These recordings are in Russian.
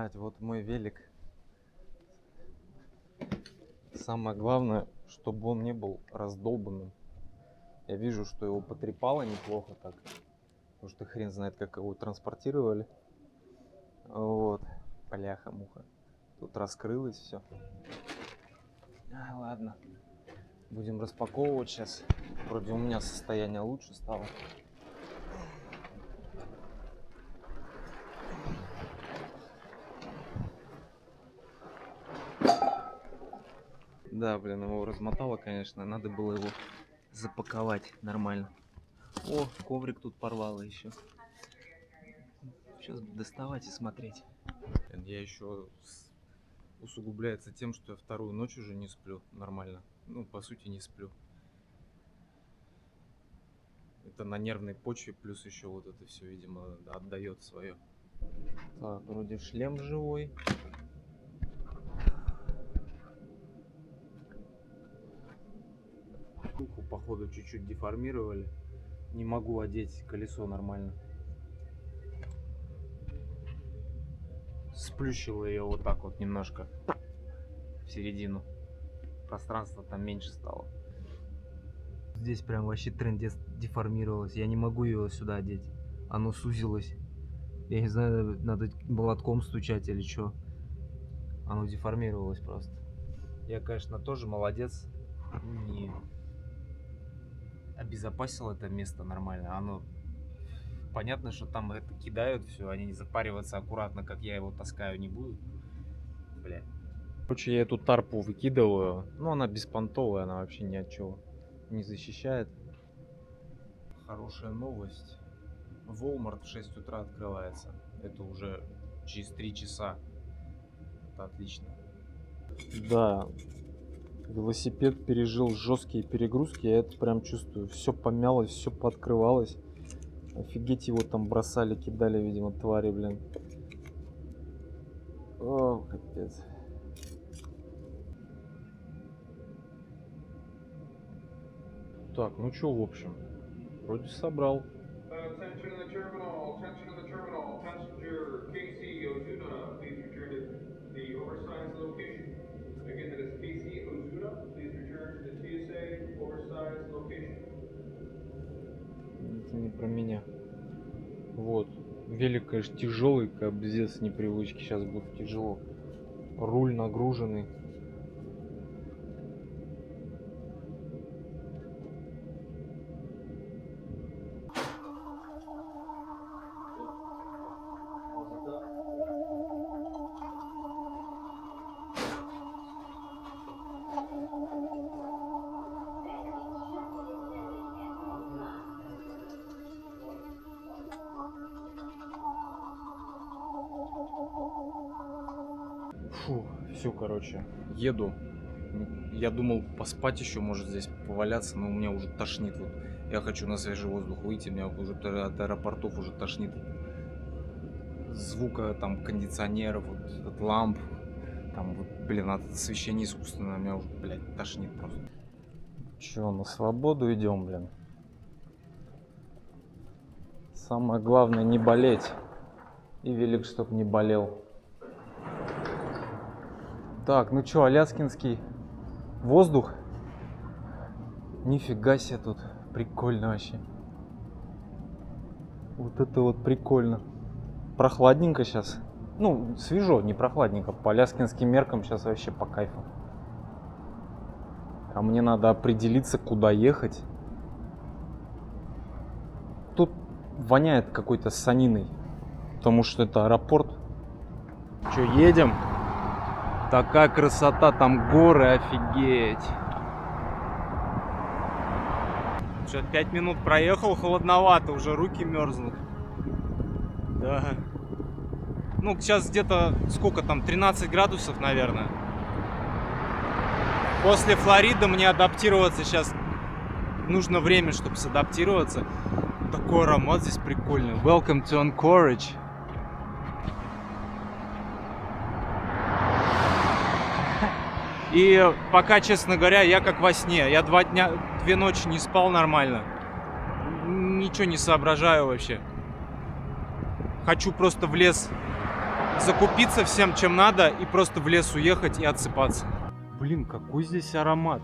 Ебать, вот мой велик. Самое главное, чтобы он не был раздолбанным. Я вижу, что его потрепало неплохо так. Потому что хрен знает, как его транспортировали. Вот. Бляха-муха. Тут раскрылось все. Ладно. Будем распаковывать сейчас. Вроде у меня состояние лучше стало. Да, блин, его размотало, конечно. Надо было его запаковать нормально. О, коврик тут порвало еще. Сейчас доставать и смотреть. Я еще усугубляется тем, что я вторую ночь уже не сплю нормально. Ну, по сути, не сплю. Это на нервной почве, плюс еще вот это все, видимо, отдает свое. Так, вроде шлем живой. Штуку, походу, чуть-чуть деформировали. Не могу одеть колесо нормально. Сплющило ее вот так вот немножко в середину. Пространство там меньше стало. Здесь прям вообще трендец деформировалось. Я не могу его сюда одеть. Оно сузилось. Я не знаю, надо молотком стучать или что. Оно деформировалось просто. Я, конечно, тоже молодец. Не обезопасил это место нормально. Оно... Понятно, что там это кидают все. Они не запариваться аккуратно, как я его таскаю, не буду. Бля. Короче, я эту тарпу выкидываю. Но она беспонтовая, она вообще ни от чего не защищает. Хорошая новость. Walmart в 6 утра открывается. Это уже через 3 часа. Это отлично. Да. Велосипед пережил жесткие перегрузки. Я это прям чувствую. Все помялось, все пооткрывалось. Офигеть, его там бросали, кидали, видимо, твари, блин. О, капец. Так, ну чё, в общем, вроде собрал. Это не про меня. Вот. Велик, конечно, тяжелый, капец, непривычки. Сейчас будет тяжело. Руль нагруженный. Фу, все, короче, еду. Я думал поспать еще, может здесь поваляться, но у меня уже тошнит. Вот. Я хочу на свежий воздух выйти, меня уже от аэропортов уже тошнит. Звука там кондиционеров, вот, от ламп, там вот, блин, от освещения искусственного меня уже, блядь, тошнит просто. Че, на свободу идем, блин. Самое главное не болеть. И велик, чтоб не болел. Так, ну чё, аляскинский воздух. Нифига себе тут. Прикольно вообще. Вот это вот прикольно. Прохладненько сейчас. Ну, свежо, не прохладненько. По аляскинским меркам сейчас вообще по кайфу. А мне надо определиться, куда ехать. Тут воняет какой-то саниной. Потому что это аэропорт. Чё, едем? Такая красота, там горы, офигеть. Что, 5 минут проехал, холодновато, уже руки мерзнут. Да. Ну, сейчас где-то, сколько там, 13 градусов, наверное. После Флориды мне адаптироваться сейчас нужно время, чтобы садаптироваться. Такой аромат здесь прикольный. Welcome to Anchorage. И пока, честно говоря, я как во сне. Я 2 ночи не спал нормально. Ничего не соображаю вообще. Хочу просто в лес закупиться всем, чем надо, и просто в лес уехать и отсыпаться. Блин, какой здесь аромат.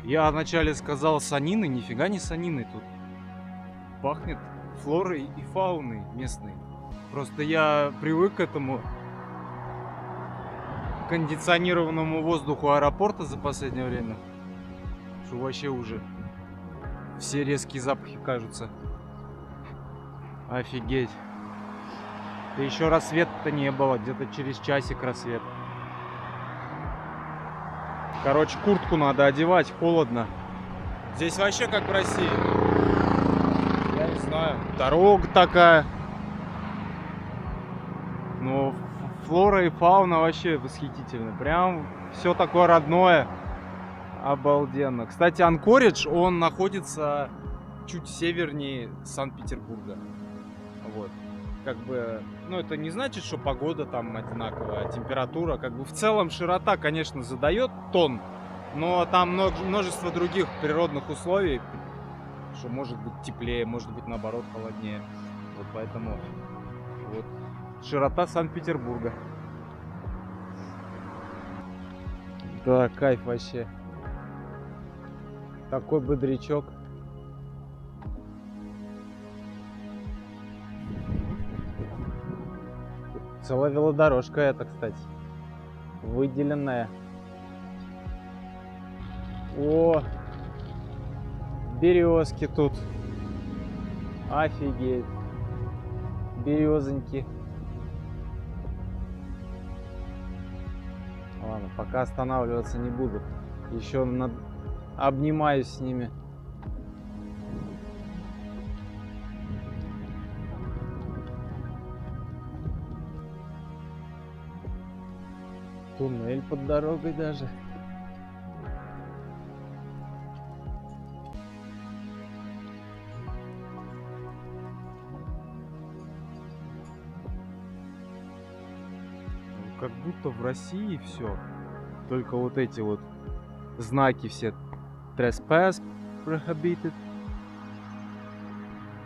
Я вначале сказал санины, нифига не санины тут. Пахнет флорой и фауной местной. Просто я привык к этому кондиционированному воздуху аэропорта за последнее время, что вообще уже все резкие запахи кажутся. Офигеть. Да еще рассвета-то не было, где-то через часик рассвет. Короче, куртку надо одевать, холодно. Здесь вообще как в России. Я не знаю. Дорога такая. Но флора и фауна вообще восхитительны. Прям все такое родное. Обалденно. Кстати, Анкоридж, он находится чуть севернее Санкт-Петербурга. Вот. Как бы, ну это не значит, что погода там одинаковая, а температура, как бы в целом широта, конечно, задает тон, но там множество других природных условий, что может быть теплее, может быть наоборот холоднее. Вот поэтому вот широта Санкт-Петербурга. Да, кайф вообще. Такой бодрячок. Целая велодорожка это, кстати. Выделенная. О! Березки тут. Офигеть. Березоньки. Ладно, пока останавливаться не буду. Еще обнимаюсь с ними. Туннель под дорогой даже. Как будто в России все. Только вот эти вот знаки все. Trespass prohibited.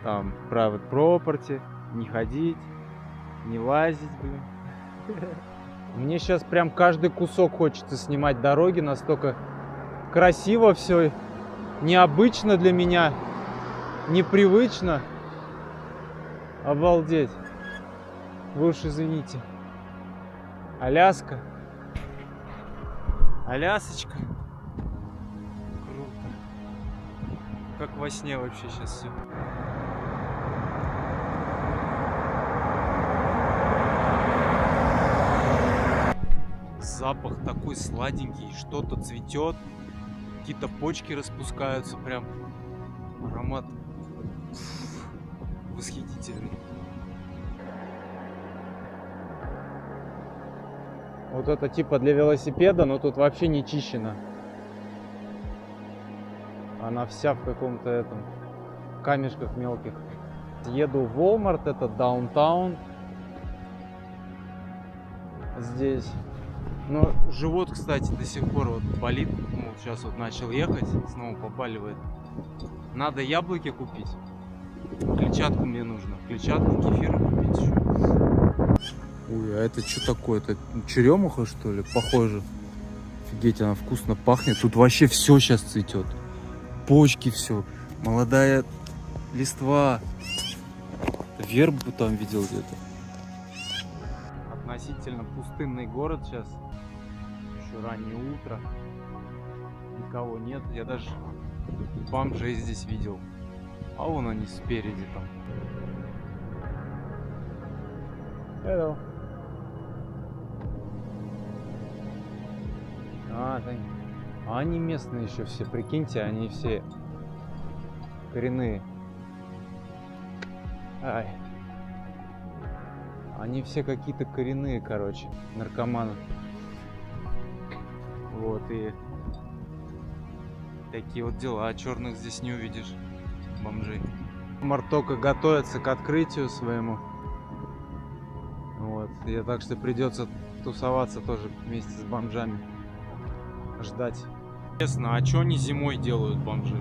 Там private property. Не ходить. Не лазить, блин. Мне сейчас прям каждый кусок хочется снимать дороги, настолько красиво все, необычно для меня, непривычно. Обалдеть. Вы уж извините. Аляска. Алясочка. Круто. Как во сне вообще сейчас все. Запах такой сладенький, что-то цветет, какие-то почки распускаются, прям аромат восхитительный. Вот это типа для велосипеда, но тут вообще не чищена. Она вся в каком-то этом камешках мелких. Еду в Walmart, это даунтаун. Здесь. Но живот, кстати, до сих пор вот болит. Ну, вот сейчас вот начал ехать, снова побаливает. Надо яблоки купить. Клетчатку мне нужно. Клетчатку, кефир купить еще. Ой, а это что такое? Это черемуха, что ли? Похоже. Офигеть, она вкусно пахнет. Тут вообще все сейчас цветет. Почки, все. Молодая листва. Вербу там видел где-то. Относительно пустынный город сейчас. Еще раннее утро. Никого нет. Я даже бомжей здесь видел. А вон они спереди там. Hello. Они местные еще все, прикиньте, они все коренные. Ай. Они все какие-то коренные, короче, наркоманы. Вот, и такие вот дела. Черных здесь не увидишь, бомжей. Мартока готовится к открытию своему. Вот, и так что придется тусоваться тоже вместе с бомжами. Ждать. Интересно, а что они зимой делают, бомжи?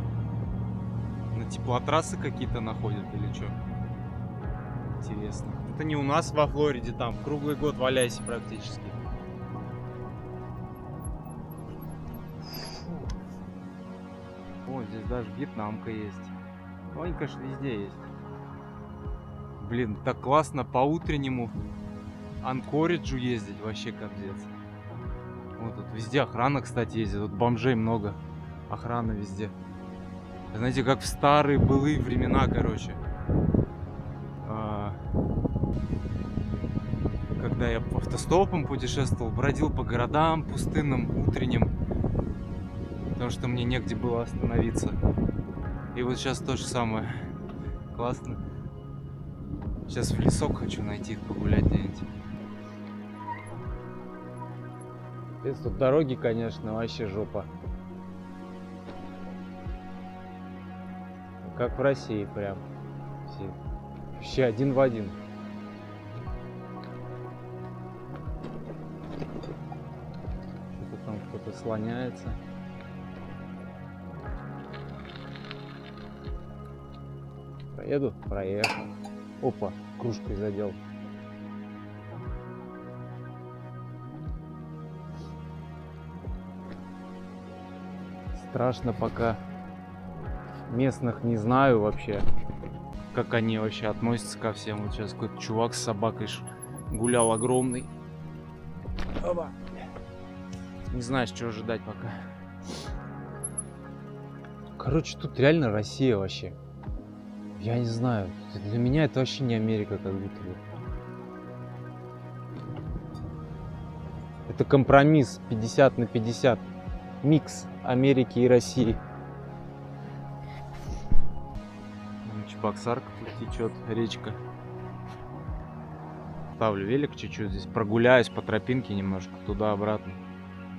На теплотрассы какие-то находят или что? Интересно. Это не у нас во Флориде, там круглый год валяйся практически. О, здесь даже вьетнамка есть. Ну, они, конечно, везде есть. Блин, так классно по утреннему Анкориджу ездить, вообще капец. Вот тут везде охрана, кстати, ездит. Тут бомжей много. Охрана везде. Знаете, как в старые былые времена, короче. Когда я автостопом путешествовал, бродил по городам пустынным, утренним. Потому что мне негде было остановиться. И вот сейчас то же самое. Классно. Сейчас в лесок хочу найти, погулять где-нибудь. Тут дороги, конечно, вообще жопа. Как в России прям. Все. Вообще один в один. Что-то там кто-то слоняется. Проеду? Проехал. Опа, кружкой задел. Страшно пока. Местных не знаю вообще, как они вообще относятся ко всем. Вот сейчас какой-то чувак с собакой гулял огромный. Оба. Не знаю, что ожидать пока. Короче, тут реально Россия вообще. Я не знаю. Для меня это вообще не Америка, как будто бы. Это компромисс 50 на 50. Микс Америки и России. Чебоксарка тут течет, речка. Ставлю велик чуть-чуть здесь, прогуляюсь по тропинке немножко туда-обратно.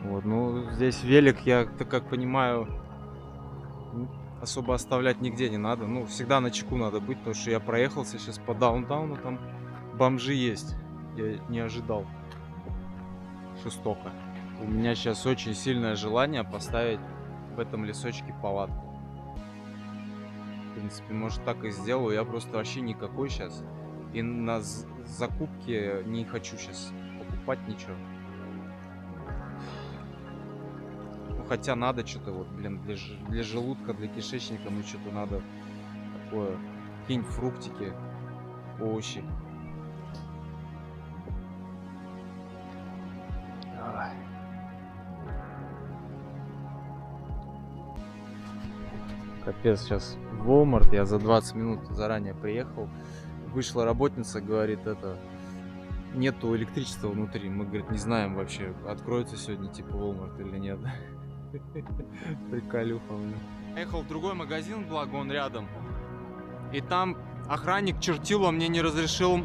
Вот, ну здесь велик, я, как понимаю, особо оставлять нигде не надо. Ну, всегда на чеку надо быть, потому что я проехался сейчас по даунтауну, там бомжи есть. Я не ожидал. Жестоко. У меня сейчас очень сильное желание поставить в этом лесочке палатку. В принципе, может, так и сделаю. Я просто вообще никакой сейчас. И на закупке не хочу сейчас покупать ничего. Ну, хотя надо что-то вот, блин, для желудка, для кишечника, ну что-то надо такое. Какие-нибудь фруктики, овощи. Капец, сейчас в Walmart, я за 20 минут заранее приехал. Вышла работница, говорит, это нету электричества внутри. Мы, говорит, не знаем вообще, откроется сегодня типа Walmart или нет. Приколюха. Ехал в другой магазин, благо он рядом. И там охранник чертила мне не разрешил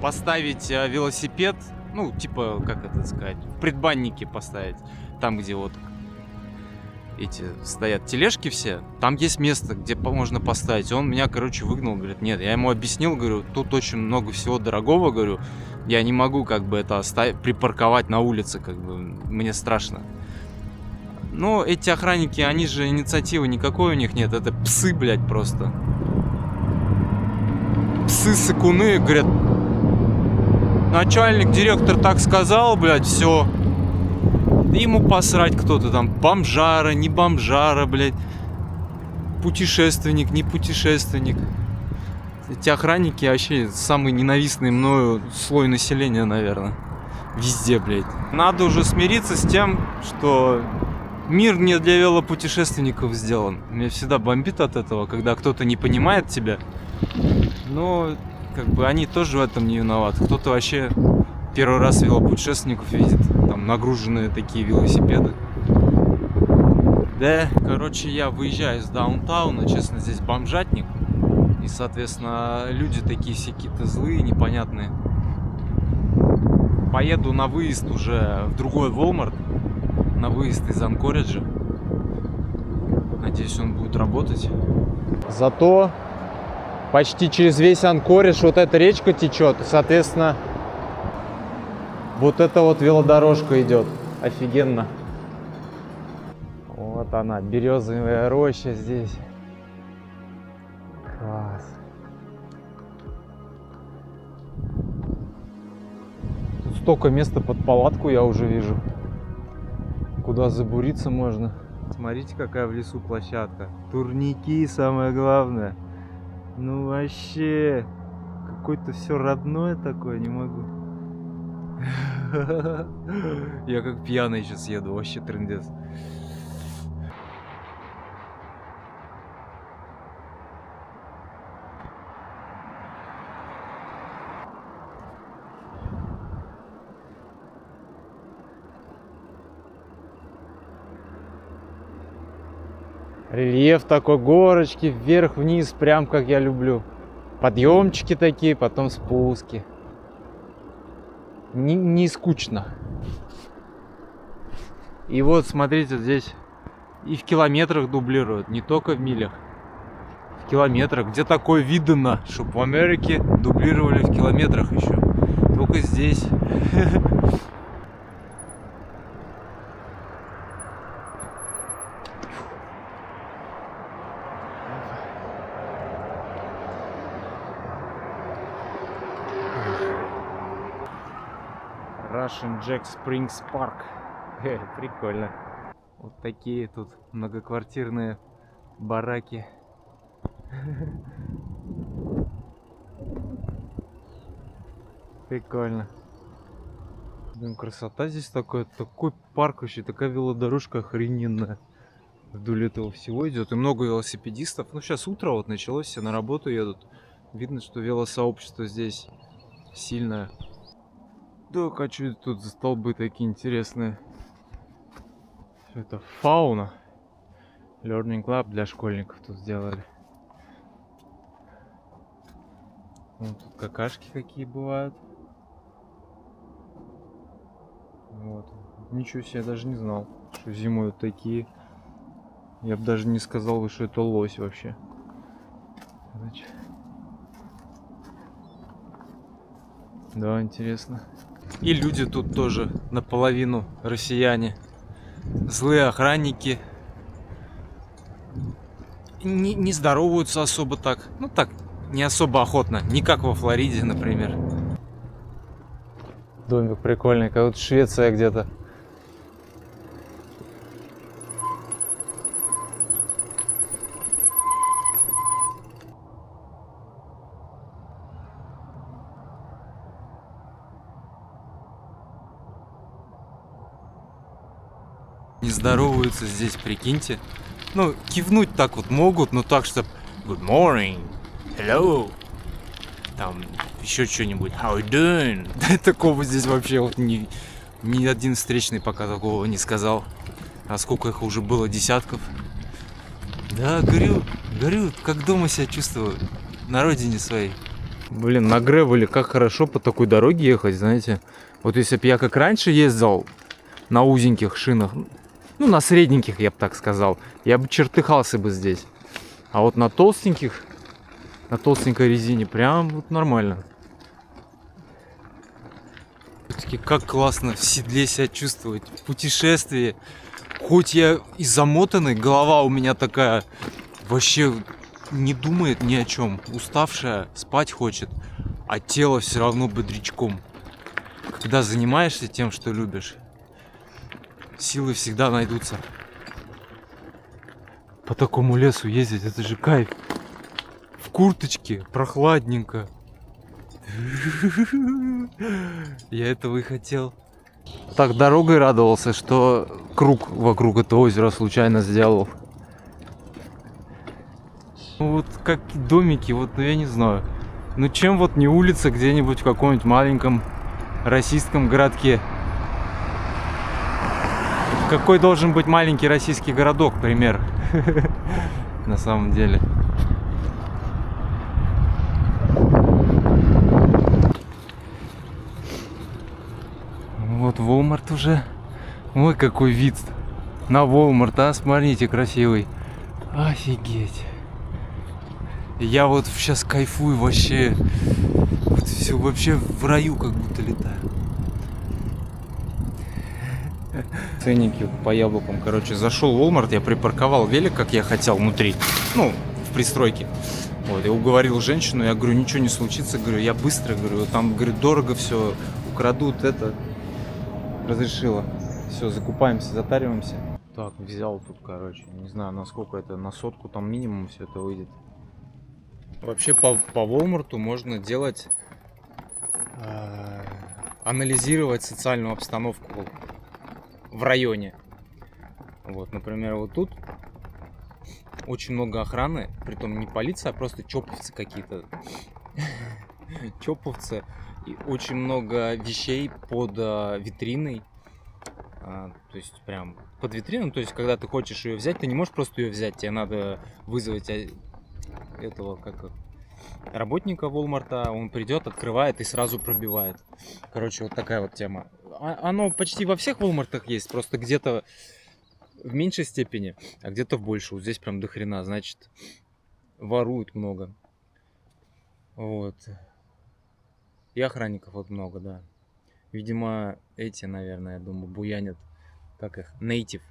поставить велосипед. Ну, типа, как это сказать, в предбаннике поставить. Там, где вот эти стоят тележки все, там есть место, где можно поставить. Он меня, короче, выгнал, говорит, нет, я ему объяснил, говорю, тут очень много всего дорогого, говорю, я не могу как бы это припарковать на улице, как бы, мне страшно. Но эти охранники, они же инициативы никакой у них нет, это псы, блядь, просто. Псы-сыкуны, говорят, начальник, директор так сказал, блядь, все. Ему посрать кто-то там, бомжара, не бомжара, блядь, путешественник, не путешественник. Эти охранники вообще самый ненавистный мною слой населения, наверное, везде, блядь. Надо уже смириться с тем, что мир не для велопутешественников сделан. Меня всегда бомбит от этого, когда кто-то не понимает тебя. Но, как бы, они тоже в этом не виноваты. Кто-то вообще первый раз велопутешественников видит. Там нагруженные такие велосипеды. Да, короче, я выезжаю из даунтауна. Честно, здесь бомжатник. И, соответственно, люди такие все какие-то злые, непонятные. Поеду на выезд уже в другой Walmart. На выезд из Анкориджа. Надеюсь, он будет работать. Зато почти через весь Анкоридж вот эта речка течет. И, соответственно, вот эта вот велодорожка идет. Офигенно. Вот она, березовая роща здесь. Класс. столько места под палатку я уже вижу. Куда забуриться можно. Смотрите, какая в лесу площадка. Турники, самое главное. Ну вообще, какое-то все родное такое, не могу. Я как пьяный сейчас еду, вообще трындец. Рельеф такой, горочки, вверх-вниз, прям как я люблю. Подъемчики такие, потом спуски. Не скучно. И вот, смотрите, здесь и в километрах дублируют, не только в милях. В километрах. Где такое видано, чтобы в Америке дублировали в километрах еще. Только здесь. Russian Jack Springs Park. Прикольно. Вот такие тут многоквартирные бараки. Прикольно. Блин, красота здесь такой парк вообще, такая велодорожка охрененная. Вдоль этого всего идет. И много велосипедистов. Ну, сейчас утро вот началось, все на работу едут. Видно, что велосообщество здесь сильное. Так, а что тут за столбы такие интересные? Это фауна. Learning Lab для школьников тут сделали. Вот тут какашки какие бывают. Вот. Ничего себе, я даже не знал, что зимой вот такие. Я бы даже не сказал, что это лось вообще. Значит. Да, интересно. И люди тут тоже наполовину россияне. Злые охранники. Не здороваются особо так. Ну так, не особо охотно. Не как во Флориде, например. Домик прикольный, как вот Швеция где-то. Не здороваются здесь, прикиньте. Ну, кивнуть так вот могут, но так, чтобы good morning, hello, там еще что-нибудь, how you doing? Да, такого здесь вообще вот ни один встречный пока такого не сказал. А сколько их уже было, десятков. Да, горю, как дома себя чувствую, на родине своей. Блин, на гревеле как хорошо по такой дороге ехать, знаете. Вот если бы я как раньше ездил на узеньких шинах, ну, на средненьких, я бы так сказал, я бы чертыхался бы здесь. А вот на толстеньких, на толстенькой резине прям вот нормально. Все-таки как классно в седле себя чувствовать, в путешествии. Хоть я и замотанный, голова у меня такая вообще не думает ни о чем, уставшая, спать хочет, а тело все равно бодрячком. Когда занимаешься тем, что любишь, силы всегда найдутся. По такому лесу ездить, это же кайф. В курточке, прохладненько. Я этого и хотел. Так дорогой радовался, что круг вокруг этого озера случайно сделал. Вот как домики, вот я не знаю. Ну чем вот не улица где-нибудь в каком-нибудь маленьком российском городке. Какой должен быть маленький российский городок, пример, на самом деле. Вот Walmart уже. Ой, какой вид на Walmart, а? Смотрите, красивый. Офигеть. Я вот сейчас кайфую вообще. Вот все вообще в раю как будто летаю. Ценники по яблокам. Короче, зашел в Walmart, я припарковал велик, как я хотел, внутри. Ну, в пристройке. Вот, я уговорил женщину, я говорю, ничего не случится, говорю, я быстро, говорю, там, говорю, дорого все, украдут, это разрешила. Все, закупаемся, затариваемся. Так, взял тут, короче, не знаю, насколько это, на сотку там минимум все это выйдет. Вообще по Walmart можно делать, анализировать социальную обстановку в районе. Вот, например, вот тут очень много охраны, притом не полиция, а просто чоповцы какие-то. Чоповцы. И очень много вещей под витриной. То есть прям под витриной. То есть когда ты хочешь ее взять, ты не можешь просто ее взять. Тебе надо вызвать этого работника Walmart. Он придет, открывает и сразу пробивает. Короче, вот такая вот тема. Оно почти во всех Walmart'ах есть. Просто где-то в меньшей степени, а где-то в большей. Вот здесь прям до хрена. Значит, воруют много. Вот. И охранников вот много, да. Видимо, эти, наверное, я думаю, буянят. Как их? Нейтив.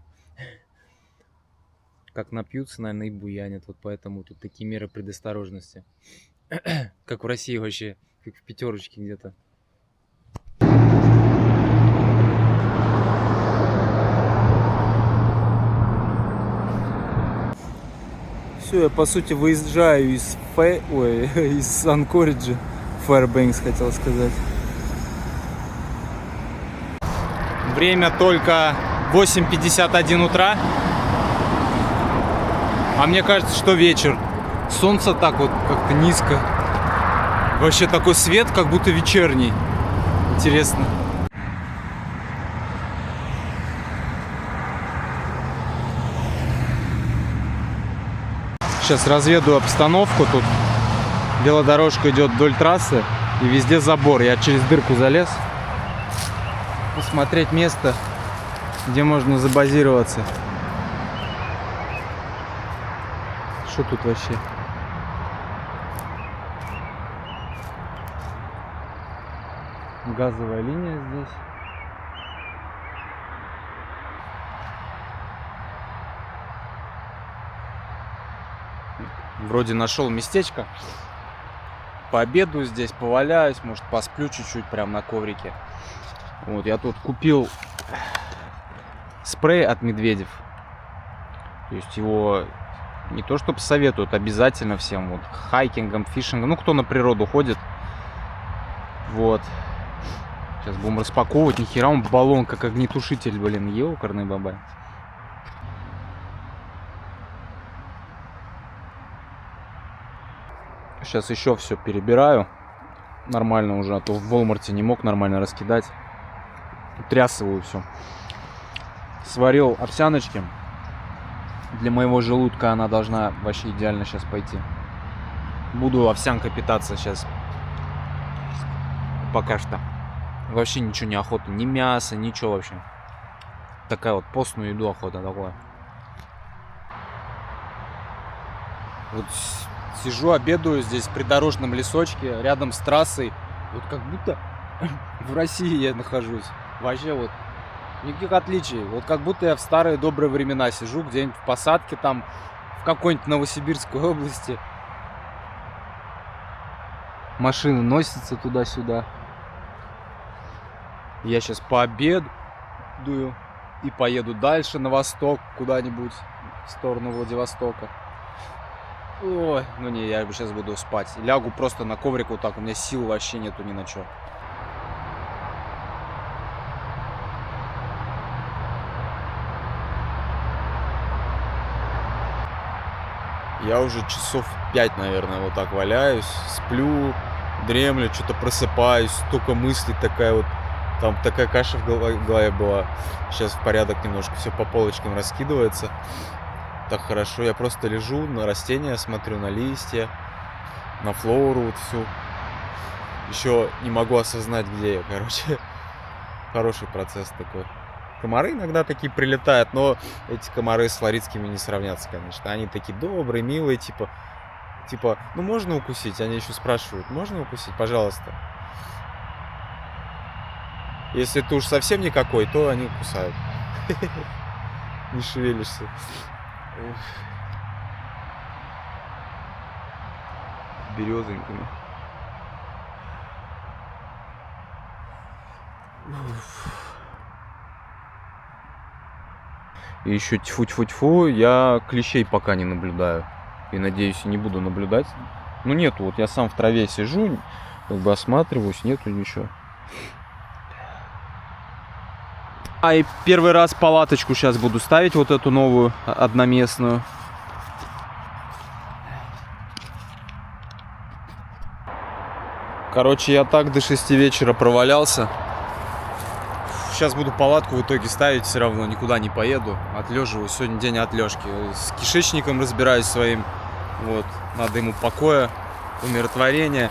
Как напьются, наверное, и буянят. Вот поэтому тут такие меры предосторожности. Как в России вообще. Как в пятерочке где-то. Все, я по сути выезжаю из из Анкориджа. Fairbanks хотел сказать. Время только 8:51 утра. А мне кажется, что вечер. Солнце так вот как-то низко. Вообще такой свет, как будто вечерний. Интересно. Сейчас разведу обстановку тут. Велодорожка идет вдоль трассы и везде забор. Я через дырку залез. Посмотреть место, где можно забазироваться. Что тут вообще? Газовая линия здесь. Вроде нашел местечко. Пообедаю здесь, поваляюсь, может посплю чуть-чуть прям на коврике. Вот, я тут купил спрей от Медведев. То есть его не то чтобы советуют, обязательно всем вот хайкингом, фишингом, ну кто на природу ходит. Вот. Сейчас будем распаковывать, нихера он баллон как огнетушитель, блин, ёкарный бабай. Сейчас еще все перебираю. Нормально уже, а то в Walmart не мог нормально раскидать. Трясываю все. Сварил овсяночки. Для моего желудка она должна вообще идеально сейчас пойти. Буду овсянкой питаться сейчас. Пока что. Вообще ничего не охота. Ни мяса, ничего вообще. Такая вот постную еду охота такое. Вот сижу, обедаю здесь в придорожном лесочке, рядом с трассой. Вот как будто в России я нахожусь. Вообще вот никаких отличий. Вот как будто я в старые добрые времена сижу где-нибудь в посадке там, в какой-нибудь Новосибирской области. Машины носятся туда-сюда. Я сейчас пообедаю и поеду дальше на восток, куда-нибудь в сторону Владивостока. Ой, ну не, я сейчас буду спать. Лягу просто на коврик вот так, у меня сил вообще нету ни на что. Я уже часов 5, наверное, вот так валяюсь, сплю, дремлю, что-то просыпаюсь, столько мыслей такая вот, там такая каша в голове была. Сейчас в порядок немножко, все по полочкам раскидывается. Так хорошо, я просто лежу на растения, смотрю на листья, на флору вот всю. Еще не могу осознать, где я, короче. Хороший процесс такой. Комары иногда такие прилетают, но эти комары с флоридскими не сравнятся, конечно. Они такие добрые, милые, типа, ну можно укусить? Они еще спрашивают, можно укусить? Пожалуйста. Если ты уж совсем никакой, то они кусают. Не шевелишься. Березоньками. И еще тьфу-тьфу-тьфу, я клещей пока не наблюдаю. И надеюсь, не буду наблюдать. Ну нету, вот я сам в траве сижу, как бы осматриваюсь, нету ничего. А и первый раз палаточку сейчас буду ставить, вот эту новую, одноместную. Короче, я так до 6 вечера провалялся. Сейчас буду палатку в итоге ставить, все равно никуда не поеду. Отлеживаю, сегодня день отлежки. С кишечником разбираюсь своим. Вот, надо ему покоя, умиротворения.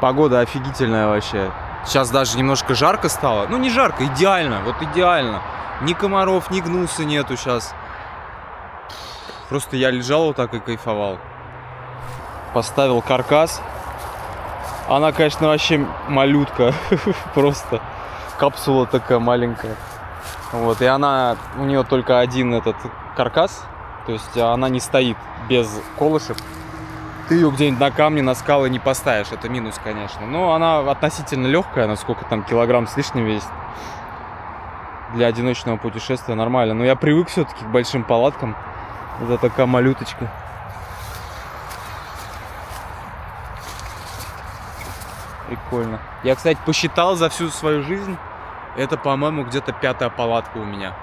Погода офигительная вообще. Сейчас даже немножко жарко стало. Ну, не жарко, идеально, вот идеально. Ни комаров, ни гнуса нету сейчас. Просто я лежал вот так и кайфовал. Поставил каркас. Она, конечно, вообще малютка. Просто капсула такая маленькая. Вот, и она, у нее только один этот каркас. То есть она не стоит без колышек. Ты ее где-нибудь на камне, на скалы не поставишь. Это минус, конечно. Но она относительно легкая, насколько там килограмм с лишним весит. Для одиночного путешествия нормально. Но я привык все-таки к большим палаткам. Это такая малюточка. Прикольно. Я, кстати, посчитал за всю свою жизнь. Это, по-моему, где-то 5-я палатка у меня.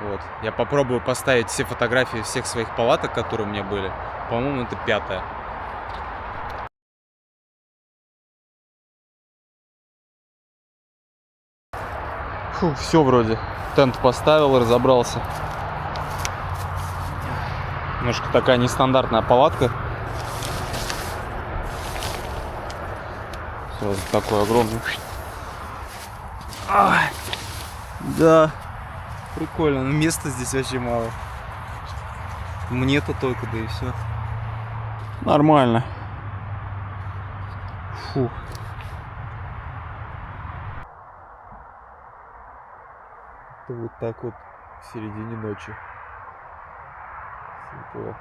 Вот. Я попробую поставить все фотографии всех своих палаток, которые у меня были. По-моему, это 5-я. Фу, все вроде. Тент поставил, разобрался. Немножко такая нестандартная палатка. Сразу такой огромный. Да. Прикольно, но места здесь вообще мало. Мне-то только, да и все. Нормально. Фу. Вот так вот в середине ночи. Светло.